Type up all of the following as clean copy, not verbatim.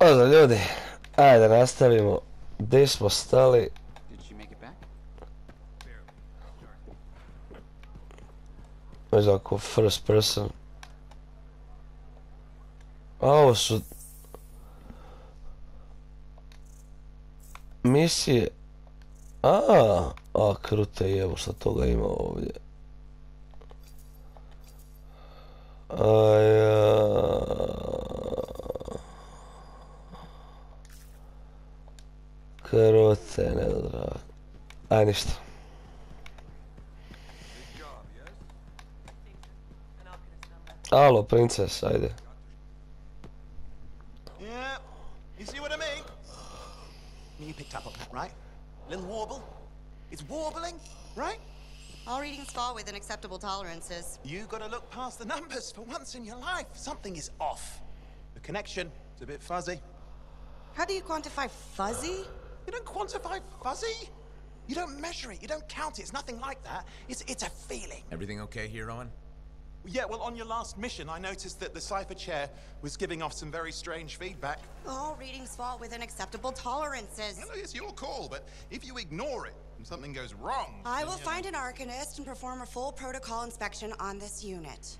Pozdrav ljudi, ajde nastavimo gdje smo stali. Možda ako first person. A ovo su misije. A krute jevo što toga ima ovdje. Krute, ne da drago. Aj ništa. Alo, princes, ajde. Yeah, you see what I mean? You picked up on that, right? Little warble? It's warbling, right? All readings fall within acceptable tolerances. You gotta look past the numbers for once in your life. Something is off. The connection is a bit fuzzy. How do you quantify fuzzy? You don't quantify fuzzy. You don't measure it. You don't count it. It's nothing like that. It's a feeling. Everything okay here, Owen? Yeah, well, on your last mission, I noticed that the cipher chair was giving off some very strange feedback. All readings fall within acceptable tolerances. Well, it's your call, but if you ignore it and something goes wrong... I will find an Arcanist and perform a full protocol inspection on this unit.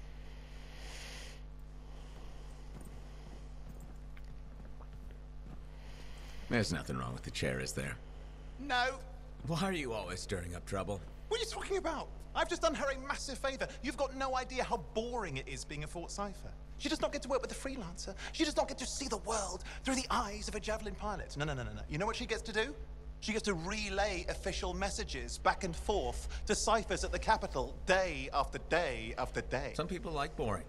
There's nothing wrong with the chair, is there? No. Why are you always stirring up trouble? What are you talking about? I've just done her a massive favor. You've got no idea how boring it is being a Fort Cipher. She does not get to work with a freelancer. She does not get to see the world through the eyes of a javelin pilot. No. You know what she gets to do? She gets to relay official messages back and forth to ciphers at the capital day after day after day. Some people like boring.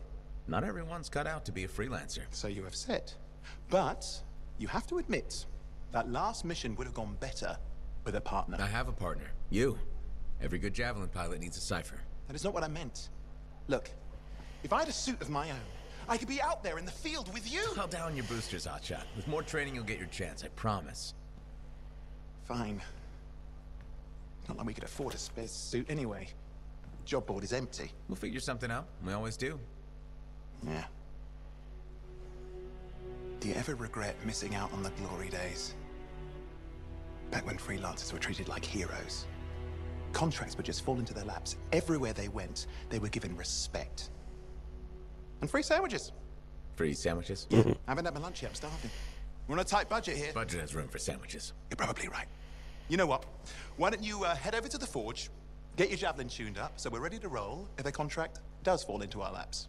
Not everyone's cut out to be a freelancer. So you have said. But you have to admit, that last mission would have gone better with a partner. I have a partner. You. Every good javelin pilot needs a cipher. That is not what I meant. Look, if I had a suit of my own, I could be out there in the field with you. I'll down your boosters, hotshot. With more training, you'll get your chance, I promise. Fine. Not like we could afford a spare suit anyway. Job board is empty. We'll figure something out. We always do. Yeah. Do you ever regret missing out on the glory days? Back when freelancers were treated like heroes. Contracts would just fall into their laps. Everywhere they went, they were given respect. And free sandwiches. Free sandwiches? I haven't had my lunch yet, I'm starving. We're on a tight budget here. Budget has room for sandwiches. You're probably right. You know what? Why don't you head over to the forge, get your javelin tuned up, so we're ready to roll if a contract does fall into our laps.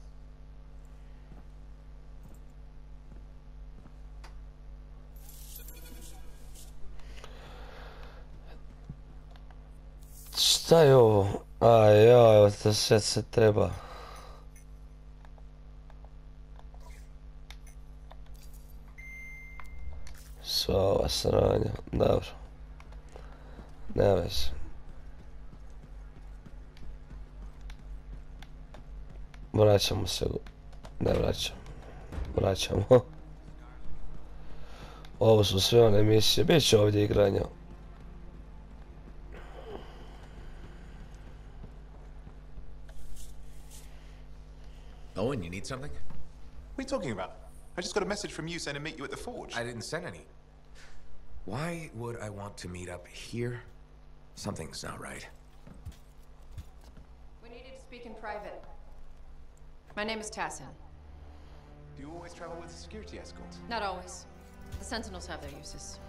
Šta je ovo? Evo te sve se treba. Sva ova sranja, dobro. Ne veze. Vraćamo se, ne vraćamo. Vraćamo. Ovo su sve one misije, bit će ovdje igranja. Owen, you need something? What are you talking about? I just got a message from you saying to meet you at the forge. I didn't send any. Why would I want to meet up here? Something's not right. We needed to speak in private. My name is Tassin. Do you always travel with a security escort? Not always. The Sentinels have their uses.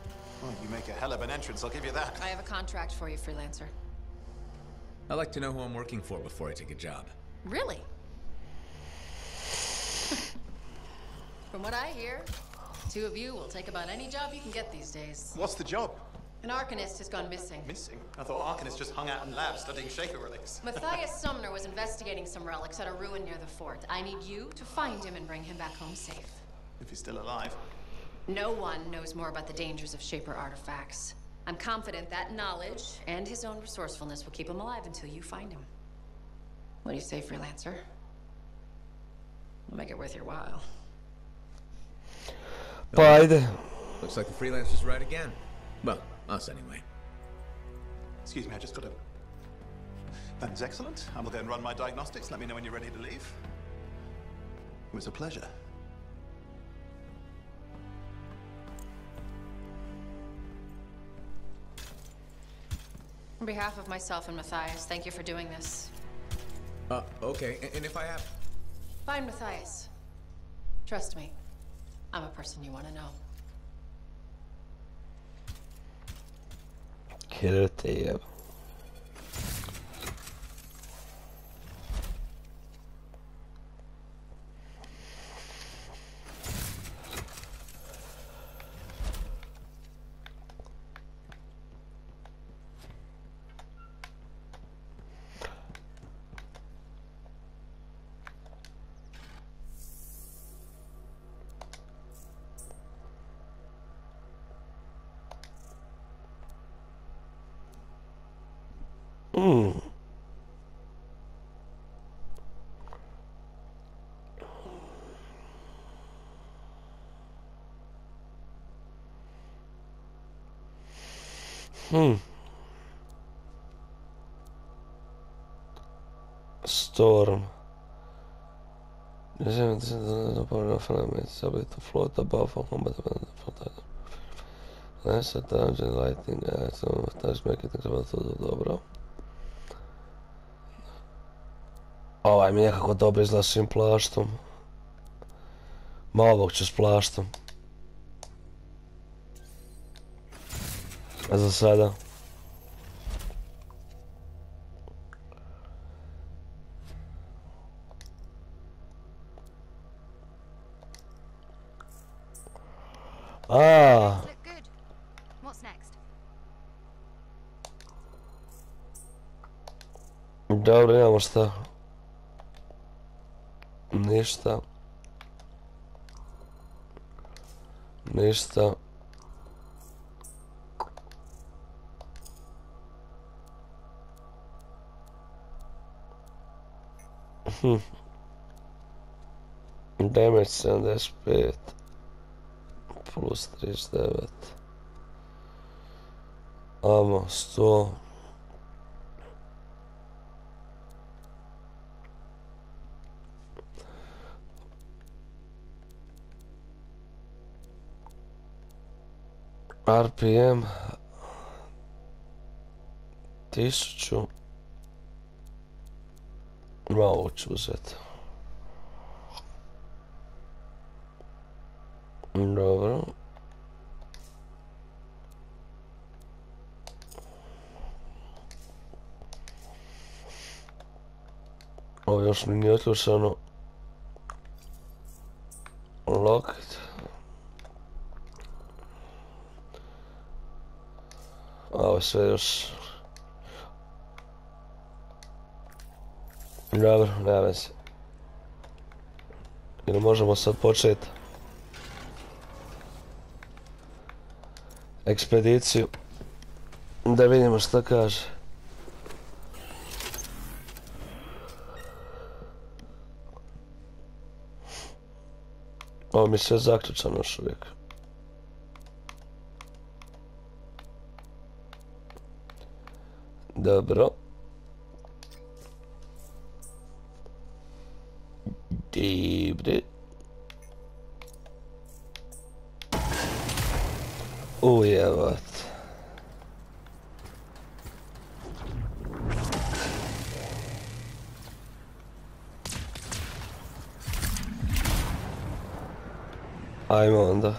Well, you make a hell of an entrance, I'll give you that. I have a contract for you, freelancer. I like to know who I'm working for before I take a job. Really? From what I hear, the two of you will take about any job you can get these days. What's the job? An Arcanist has gone missing. Missing? I thought Arcanists just hung out in labs studying Shaker relics. Matthias Sumner was investigating some relics at a ruin near the fort. I need you to find him and bring him back home safe. If he's still alive. No one knows more about the dangers of Shaper artifacts. I'm confident that knowledge and his own resourcefulness will keep him alive until you find him. What do you say, freelancer? We'll make it worth your while. Ajde. Looks like the freelancer's right again. Well, us anyway. Excuse me, I just got to... That is excellent. I will go and run my diagnostics. Let me know when you're ready to leave. It was a pleasure. On behalf of myself and Matthias, thank you for doing this. Okay, and if I have... Fine, Matthias. Trust me, I'm a person you want to know. Kirte jeb. Storm. This is a part of an subject to float above for combat. Less times in lighting, so times making things about to dobro. Ovaj mi nekako dobro izgleda s ovim plaštom. Malo ovog ću s plaštom. A za sada. Dobro, imamo šta. Ništa. Ništa. Damage 75. Plus 39. Amo 100. RPM 1000. Malo ću uzeti. Dobro. Ovo još mi nije otključano. Locked. Ovo sve još... Dobro, nema veze. Ili možemo sad početi ekspediciju. Da vidimo šta kaže. Ovo mi je sve zaključano još uvijek. Dobro. Dobre. Ujevat. Ajmo onda.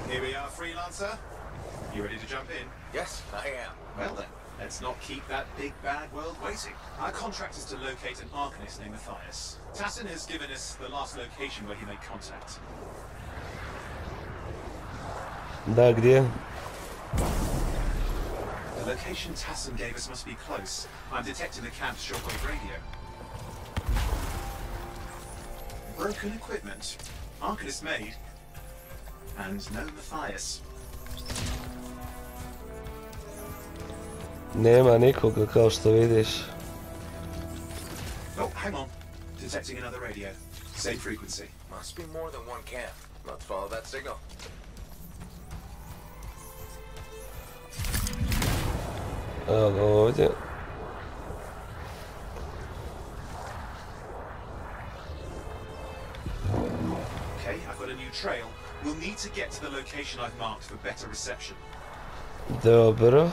Here we are, freelancer. You ready to jump in? Yes, I am. Well then, let's not keep that big bad world waiting. Our contract is to locate an Arcanist named Matthias. Tassin has given us the last location where he made contact. Da, gdje? The location Tassin gave us must be close. I'm detecting the camp's shortwave radio. Broken equipment. Arcanist made. And no Matthias. Nema nikoga kao što vidiš. Oh, hang on. Detecting another radio. Same frequency. Must be more than one camp. Let's follow that signal. Evo ga ovdje. Okay, Okay, I've got a new trail. We'll need to get to the location I've marked for better reception. Dobro.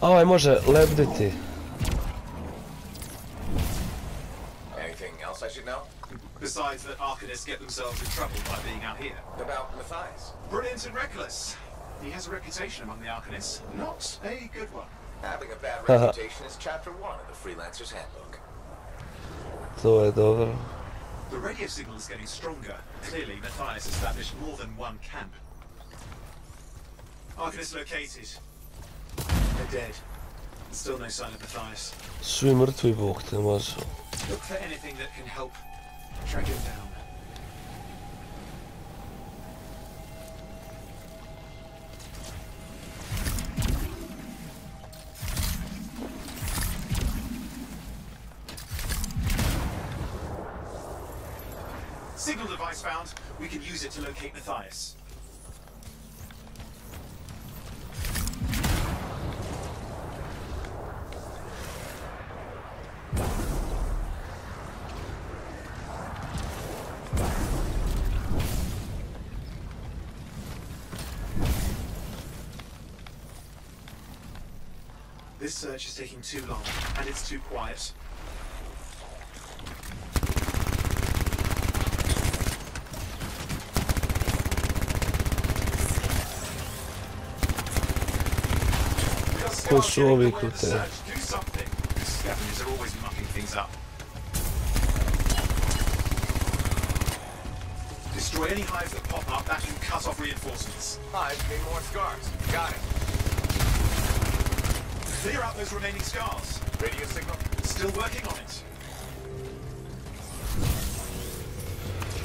Ovaj može lebditi. Anything else I should know? Besides that Arcanists get themselves in trouble by being out here. About Matthias? Brilliant and reckless. He has a reputation among the Arcanists. Not a good one. Having a bad reputation is chapter 1 of the Freelancer's Handbook. To je dobro. The radio signal is getting stronger. Clearly, Matthias established more than one camp. Arcanists located. They're dead. Still no sign of Matthias. Svi mrtvi, bog te može. Look for anything that can help track him down. Signal device found. We can use it to locate Matthias. This search is taking too long, and it's too quiet. Ko su ovi kod te? Do something. Scavengers are always mucking things up. Destroy any hives that pop up. That can cut off reinforcements. Hives need more scars. Got it. Clear out those remaining scars. Radio signal? Still working on it.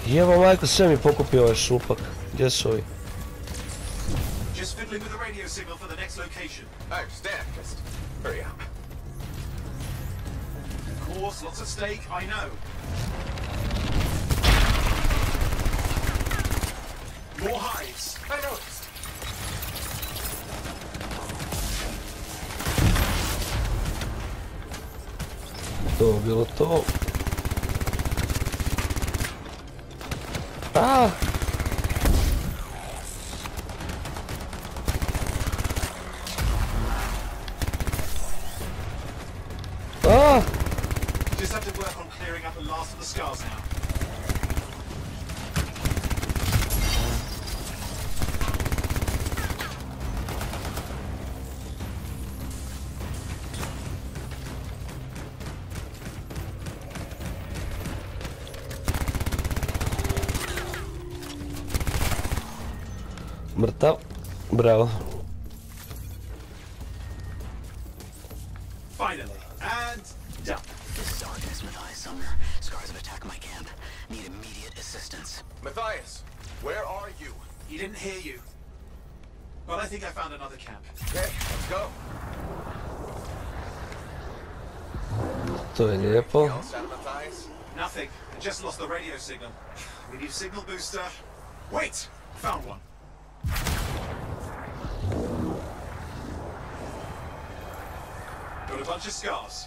Jebo majko, sve mi pokupio ovaj šupak. Gdje su ovi? Just fiddling with the radio signal for the next location. I understand. Just hurry up. Of course, lots at stake, I know. More hives. I noticed. To je bilo to. Ah! Ah! Just have to work on clearing up the last of the scars now. Mrtav. Bravo. Finally. And done. This is Arcus Matthias Sumner. Scars have attacked my camp. Need immediate assistance. Matthias, where are you? He didn't hear you. But I think I found another camp. Okay, let's go. To je lijepo. Anything else out of Matthias? Nothing. I just lost the radio signal. We need a signal booster. Wait! Found one. Got a bunch of scars.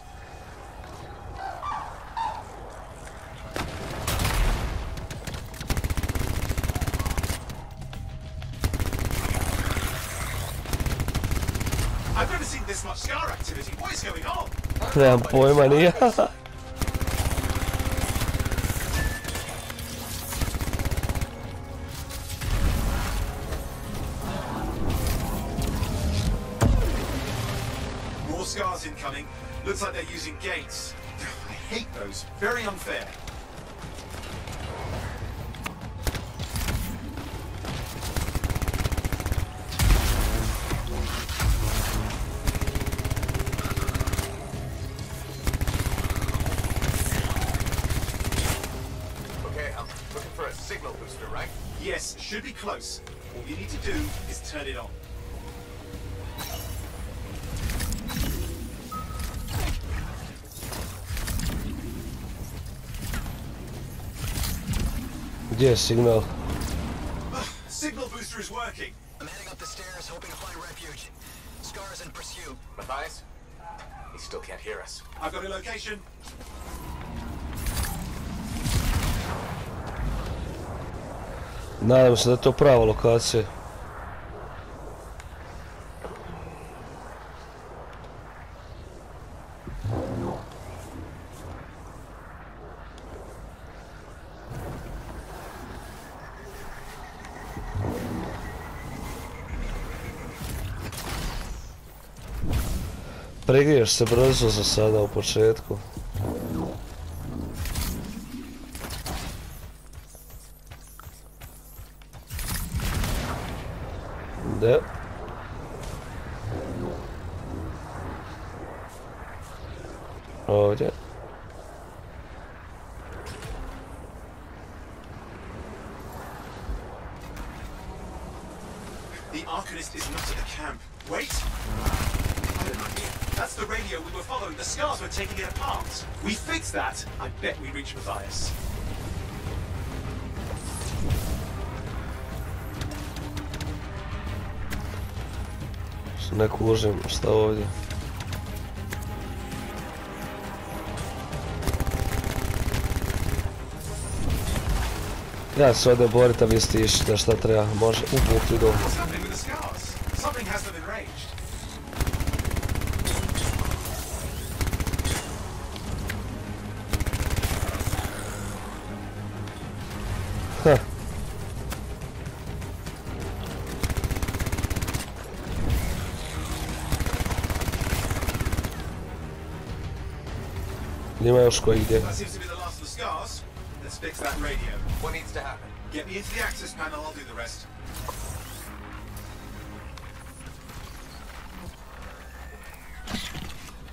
I've never seen this much scar activity. What is going on? Nemam pojma ni ja. More scars incoming. Looks like they're using gates. I hate those. Very unfair. Okay, I'm looking for a signal booster, right? Yes, should be close. All you need to do is turn it on. Gdje je signal? Signal booster is working. I'm heading up the stairs, hoping to find refuge. Scar's in pursuit. Matthias? He still can't hear us. I've got a location. Nadam se da je to prava lokacija. Prigriješ se brzo za sada u početku. Da. Ovdje. The Arcanist is not at the camp. Wait! That's the radio we were following. The scars were taking it apart. We fixed that. I bet we reached Matthias. Ne kužim šta ovdje. Ja se ovdje borit, a vi stišite šta treba. Može upukti do. What's happening with the scars? Something has them enraged. Ha. Ima još koji gdje. That seems to be the last of the scars. Let's fix that radio. What needs to happen? Get me into the access panel, I'll do the rest.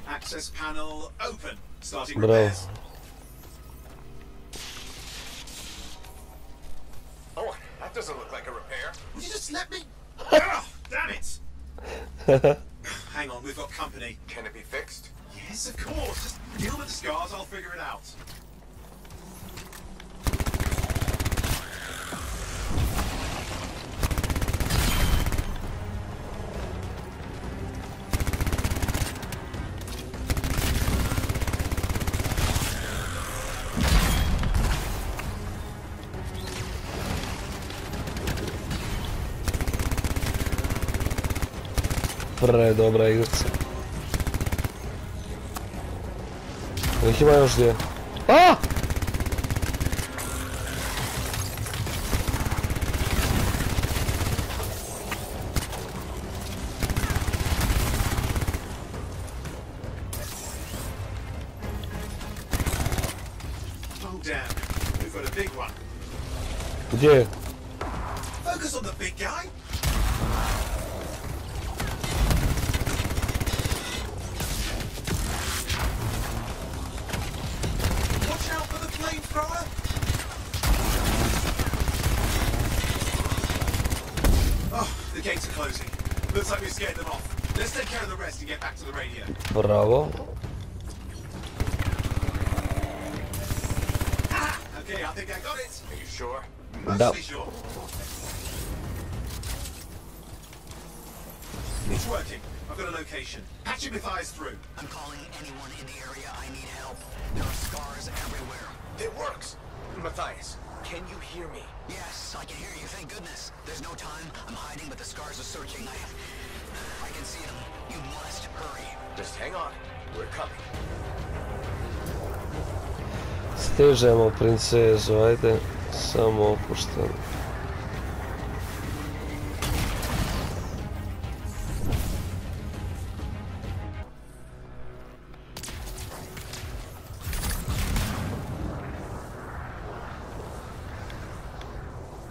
Access panel open. Starting Bravo. repairs. Oh, that doesn't look like a repair. Would you just let me? Ugh, damn it! Hang on, we've got company. Can it be fixed? Yes, of course. Just deal with the scars, I'll figure it out. Dobra igrica. Ih ima još gdje. A! Oh damn, we've got a big one. Gdje? Focus on the big guy. Watch out for the flamethrower. Oh, the gates are closing. Looks like we scared them off. Let's take care of the rest and get back to the radio. Bravo. Okay, I think I got it. Are you sure? Mostly sure. It's working. I've got a location. Patching Matthias through. I'm calling anyone in the area. I need help. There are scars everywhere. It works! Matthias, can you hear me? Yes, I can hear you. Thank goodness. There's no time. I'm hiding, but the scars are searching. I can see them. You must hurry. Just hang on. We're coming. Stižemo princezu, ajde. Samo opušteno.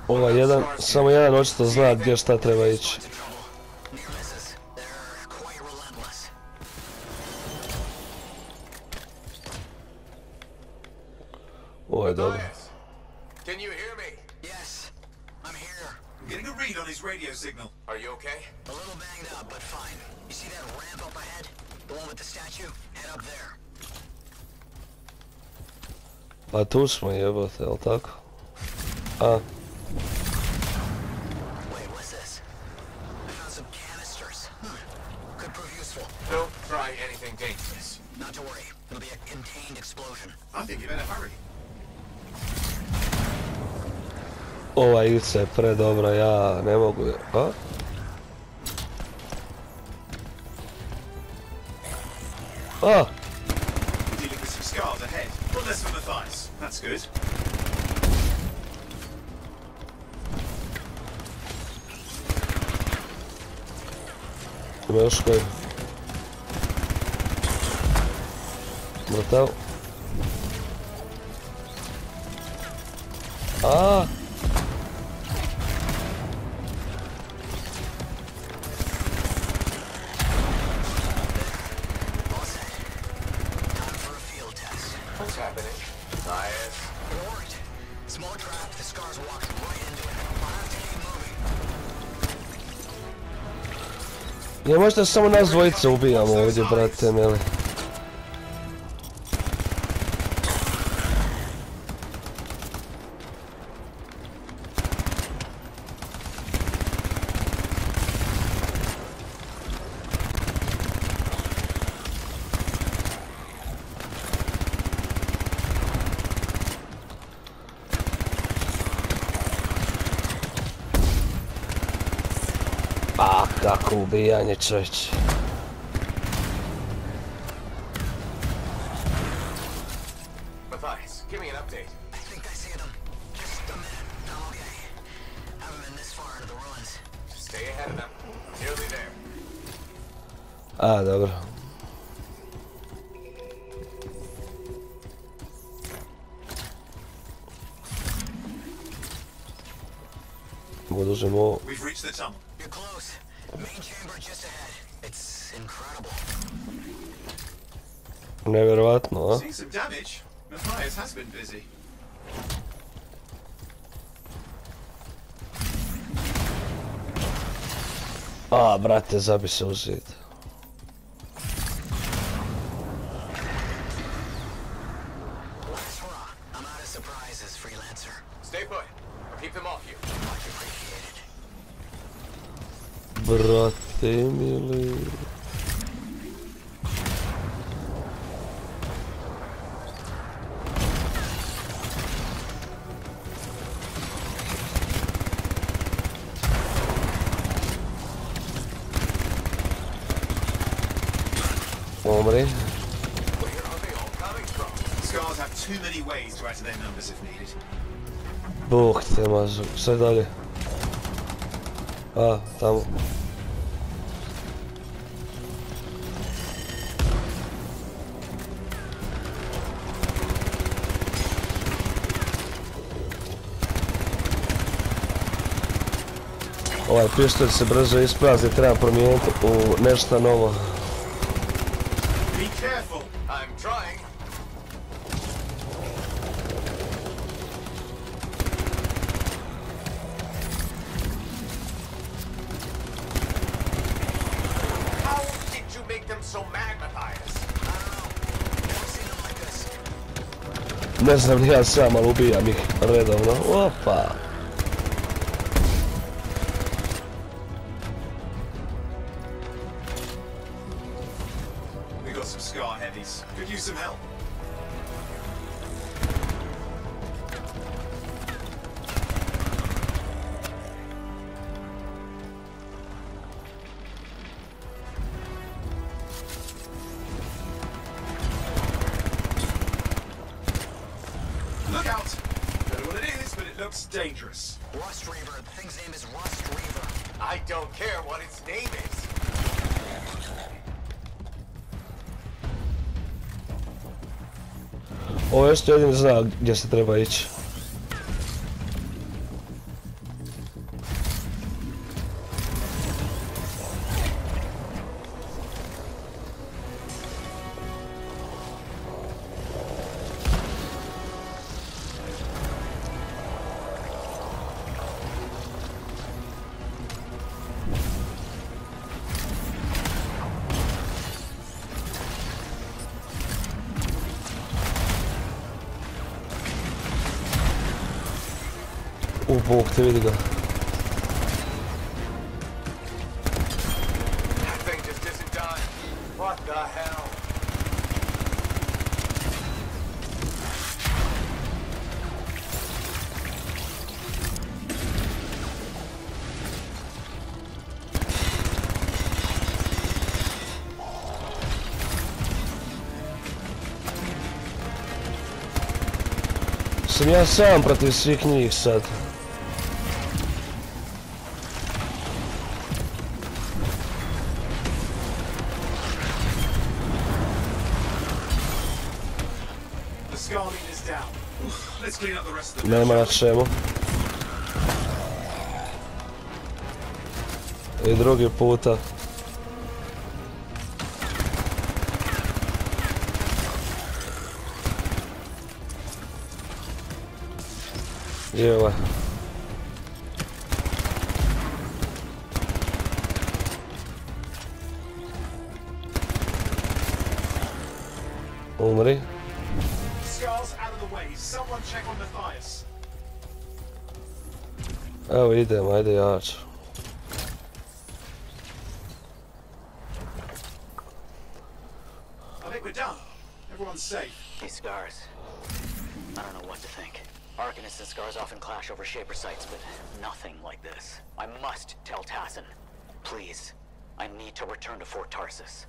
Ova jedan, samo jedan očito zna gdje šta treba ići. Near misses. They're quite relentless. Ovo je dobro. Matthias, can you hear me? Yes, I'm here. I'm getting a read on his radio signal. Are you okay? A little banged up, but fine. You see that ramp up ahead? The one with the statue? Head up there. Pa tu smo jebote, jel tako? A, Wait, what's this? Don't try anything dangerous. Not to worry. It'll be a contained explosion. I think you better hurry. Ova igrica je predobra, ja ne mogu... A? A! Dealing with some scars ahead. One less for Matthias. That's good. Ima još koji. Mrtav. A! What's happening? Matthias. It worked. Small trap. The scars walked right into it. I'll have to keep moving. Ja možda samo nas dvojica ubijamo ovdje, brate, mili. A, kako ubijanje, čovječ. Matthias, give me an update. I think I see them. Just a minute. I'm okay. Haven't been this far into the ruins. Stay ahead of them. Nearly there. A, dobro. Podržemo. We've reached the tunnel. You're close. Main chamber just ahead. It's incredible. Nevjerovatno, a? Seeing some damage. Matthias has been busy. A, brate, zabi se u zid. Last hurrah. I'm out of surprises, freelancer. Stay put. I'll keep them off you. Much appreciated. Brate, mili. Umri. Where are they all coming from? Scars have too many ways to add to their numbers if needed. Bog te mazu. Sve dalje. A, tamo. Ovaj pištolj se brzo isprazni, treba promijeniti u nešto novo. Be careful. I'm trying. How did you make them so mad, Matthias? Never seen them like this. Ne znam ni ja sam, ali ubijam ih redovno. Opa! We got some scar heavies. Could use some help. Look out! Don't know what it is, but it looks dangerous. Rust Reaver. The thing's name is Rust Reaver. I don't care what its name is. Ovo je što jedin zna gdje se treba ići. Bog te vidi ga. That thing just isn't done. Why the hell? Sam ja sam protiv svih njih sad. Nema na čemu. I drugi puta. Jeva. Umri. Evo idem, ajde jač. These scars. I don't know what to think. Arcanists and scars often clash over Shaper sites, but nothing like this. I must tell Tassin. Please. I need to return to Fort Tarsus.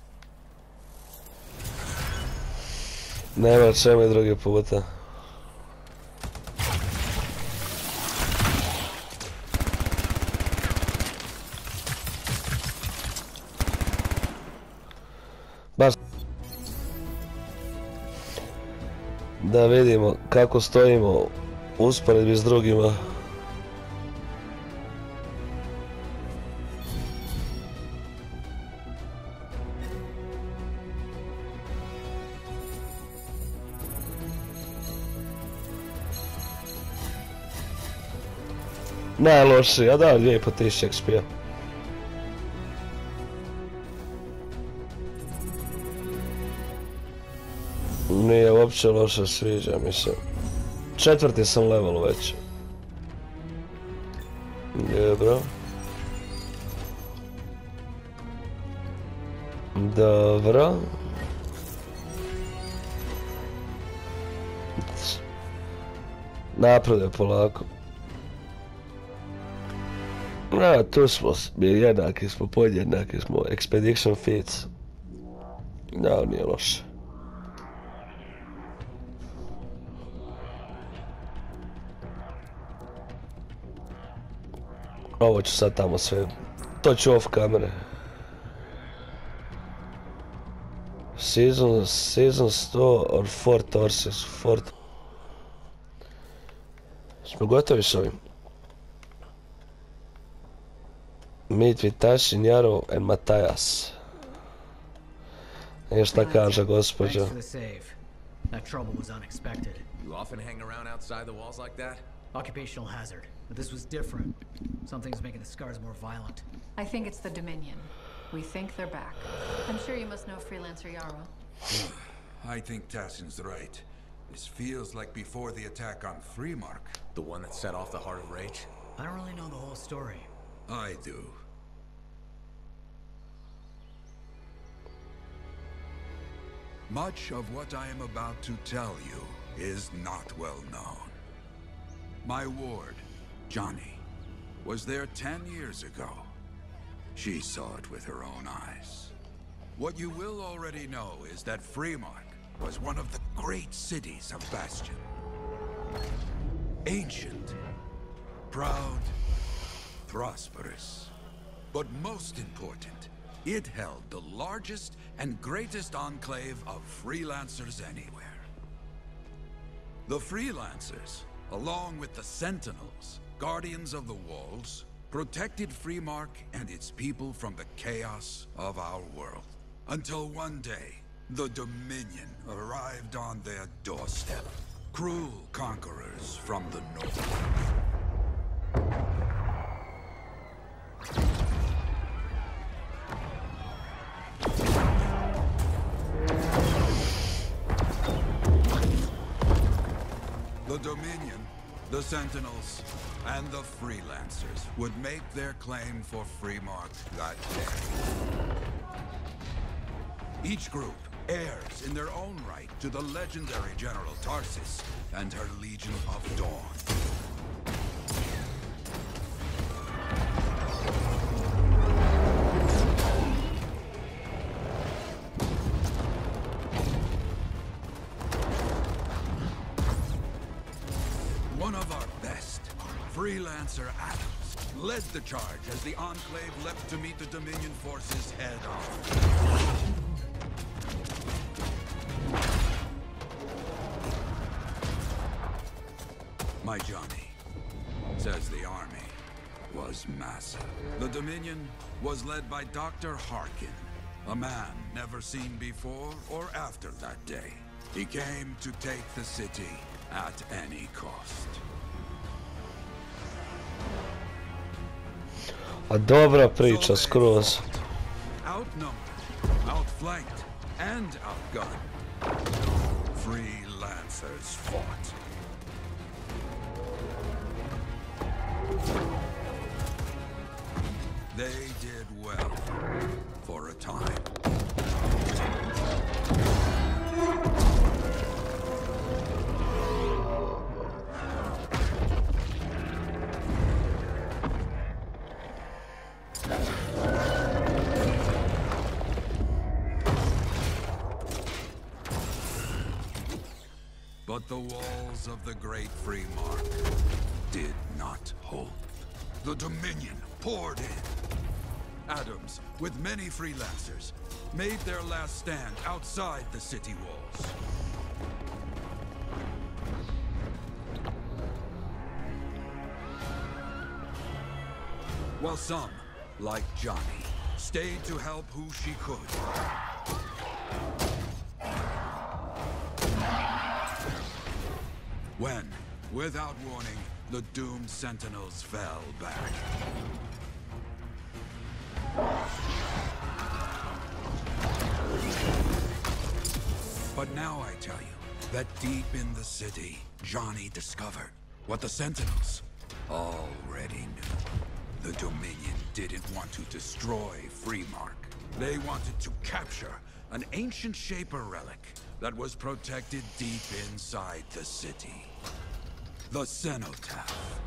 Nema čemu i drugi puta. Baš da vidimo kako stojimo usporedbi s drugima. Najlošiji, a da, 2500 XP-a. Nije uopće loše, sviđa mi se. 4. sam level već. Dobro. Dobro. Napreduje polako. A, tu smo jednaki, smo podjednaki, smo Expedition Feats. Da, nije loše. Ovo ću sad tamo sve. To ću off kamere. Season 100 or Fort Tarsus. Smo gotovi s ovim. Meet with Tashin, Yarrow and Matthias. I šta kaže gospođa. That trouble was unexpected. You often hang around outside the walls like that? Occupational hazard. But this was different. Something's making the scars more violent. I think it's the Dominion. We think they're back. I'm sure you must know Freelancer Yarrow. I think Tassin's right. This feels like before the attack on Freemark. The one that set off the Heart of Rage? I don't really know the whole story. I do. Much of what I am about to tell you is not well known. My ward, Johnny, was there 10 years ago. She saw it with her own eyes. What you will already know is that Freemark was one of the great cities of Bastion. Ancient, proud, prosperous. But most important, it held the largest and greatest enclave of freelancers anywhere. The freelancers, along with the Sentinels, guardians of the walls, protected Freemark and its people from the chaos of our world. Until one day, the Dominion arrived on their doorstep. Cruel conquerors from the north. The Dominion, the Sentinels, and the Freelancers would make their claim for Freemark that day. Each group heirs in their own right to the legendary General Tarsis and her Legion of Dawn. One of our best, Freelancer Adams, led the charge as the Enclave leapt to meet the Dominion forces head-on. My Johnny says the army was massive. The Dominion was led by Dr. Harkin, a man never seen before or after that day. He came to take the city at any cost. A dobra priča skroz. Outnumbered, outflanked, and outgunned, Freelancers fought. They did well for a time. But the walls of the Great Free Mark did not hold. The Dominion poured in. Adams, with many freelancers, made their last stand outside the city walls. While some, like Johnny, stayed to help who she could. When, without warning, the doomed sentinels fell back. But now I tell you that deep in the city, Johnny discovered what the sentinels already knew. The Dominion didn't want to destroy Freemark. They wanted to capture an ancient Shaper relic that was protected deep inside the city. The Cenotaph.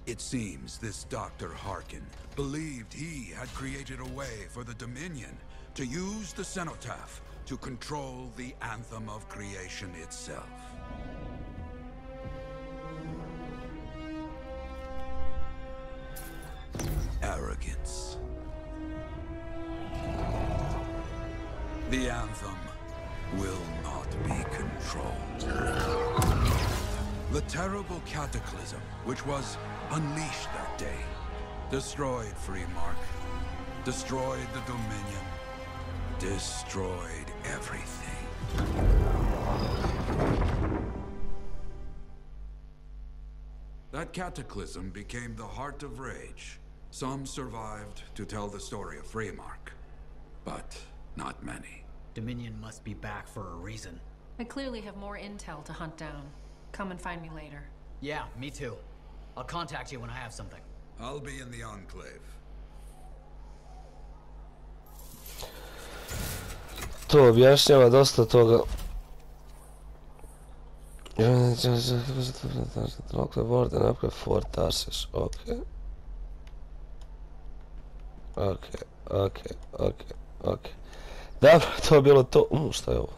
It seems this Dr. Harkin believed he had created a way for the Dominion to use the Cenotaph to control the Anthem of Creation itself. Arrogance. The Anthem will not be controlled. The terrible cataclysm, which was unleashed that day, destroyed Freemark, destroyed the Dominion, destroyed everything. That cataclysm became the heart of rage. Some survived to tell the story of Freemark, but not many. Dominion must be back for a reason. I clearly have more intel to hunt down. Come and find me later. Yeah, me too. I'll contact you when I have something. I'll be in the Enclave. To objašnjava dosta toga. Fort Tarsis, okej. Okej. Dobro, to je bilo to. Šta je ovo?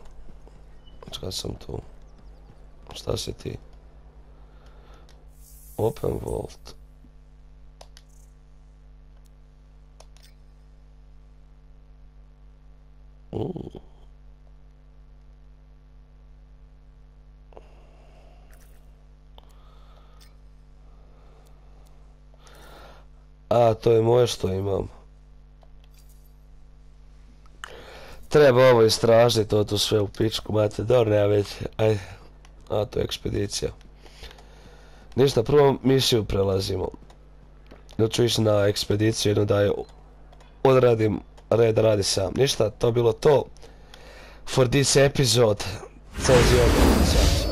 Čekaj, sam tu. Šta si ti? Open vault. A, to je moje što imam. Treba ovo istražiti, to tu sve u pičku, mate, dobro, nema već, ajde, a to je ekspedicija. Ništa, prvo misiju prelazimo. Da ću ići na ekspediciju, jedno da je odradim, red radi sam. Ništa, to bilo to. For this episode, says